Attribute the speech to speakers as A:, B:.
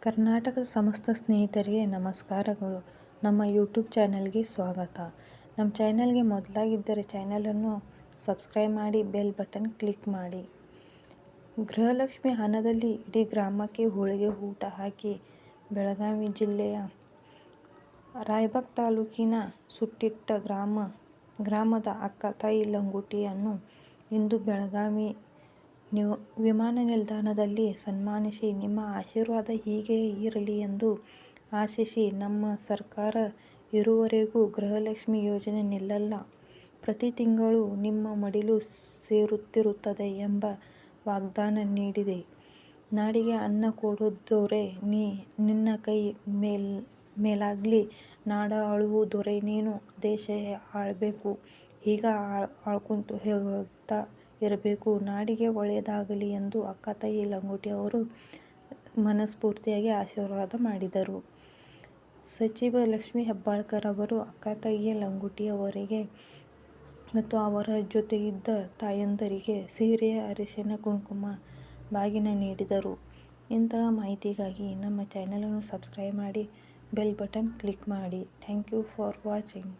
A: ಕರ್ನಾಟಕದ ಸಮಸ್ತ ಸ್ನೇಹಿತರಿಗೆ ನಮಸ್ಕಾರಗಳು. ನಮ್ಮ ಯೂಟ್ಯೂಬ್ ಚಾನಲ್ಗೆ ಸ್ವಾಗತ. ನಮ್ಮ ಚಾನಲ್ಗೆ ಮೊದಲಾಗಿದ್ದರೆ ಚಾನಲನ್ನು ಸಬ್ಸ್ಕ್ರೈಬ್ ಮಾಡಿ, ಬೆಲ್ ಬಟನ್ ಕ್ಲಿಕ್ ಮಾಡಿ. ಗೃಹಲಕ್ಷ್ಮಿ ಹಣದಲ್ಲಿ ಇಡೀ ಗ್ರಾಮಕ್ಕೆ ಹೋಳಿಗೆ ಊಟ ಹಾಕಿ ಬೆಳಗಾವಿ ಜಿಲ್ಲೆಯ ರಾಯಬಾಗ ತಾಲೂಕಿನ ಸುಟ್ಟಿಟ್ಟ ಗ್ರಾಮದ ಅಕ್ಕತಾಯಿ ಲಂಗೋಟಿಯನ್ನು ಇಂದು ಬೆಳಗಾವಿ ವಿಮಾನ ನಿಲ್ದಾಣದಲ್ಲಿ ಸನ್ಮಾನಿಸಿ, ನಿಮ್ಮ ಆಶೀರ್ವಾದ ಹೀಗೆ ಇರಲಿ ಎಂದು ಆಶಿಸಿ, ನಮ್ಮ ಸರ್ಕಾರ ಇರುವವರೆಗೂ ಗೃಹಲಕ್ಷ್ಮಿ ಯೋಜನೆ ನಿಲ್ಲಲ್ಲ, ಪ್ರತಿ ತಿಂಗಳು ನಿಮ್ಮ ಮಡಿಲು ಸೇರುತ್ತಿರುತ್ತದೆ ಎಂಬ ವಾಗ್ದಾನ ನೀಡಿದೆ. ನಾಡಿಗೆ ಅನ್ನ ಕೊಡೋ ದೊರೆ ನಿನ್ನ ಕೈ ಮೇಲಾಗ್ಲಿ, ನಾಡ ಆಳುವ ದೊರೆ ನೀನು, ದೇಶ ಆಳ್ಬೇಕು, ಹೀಗ ಆಳ್ಕೊಂತ ಹೋಗ್ತಾ ಇರಬೇಕು, ನಾಡಿಗೆ ಒಳ್ಳೆಯದಾಗಲಿ ಎಂದು ಅಕ್ಕತಾಯಿ ಲಂಗೋಟಿ ಅವರು ಮನಸ್ಫೂರ್ತಿಯಾಗಿ ಆಶೀರ್ವಾದ ಮಾಡಿದರು. ಸಚಿವ ಲಕ್ಷ್ಮೀ ಹೆಬ್ಬಾಳ್ಕರ್ ಅವರು ಅಕ್ಕತಾಯಿ ಲಂಗೋಟಿ ಅವರಿಗೆ ಮತ್ತು ಅವರ ಜೊತೆಗಿದ್ದ ತಾಯಂದಿರಿಗೆ ಸೀರೆ, ಅರಿಶಿನ ಕುಂಕುಮ, ಬಾಗಿನ ನೀಡಿದರು. ಇಂತಹ ಮಾಹಿತಿಗಾಗಿ ನಮ್ಮ ಚಾನಲನ್ನು ಸಬ್ಸ್ಕ್ರೈಬ್ ಮಾಡಿ, ಬೆಲ್ ಬಟನ್ ಕ್ಲಿಕ್ ಮಾಡಿ. Thank you for watching.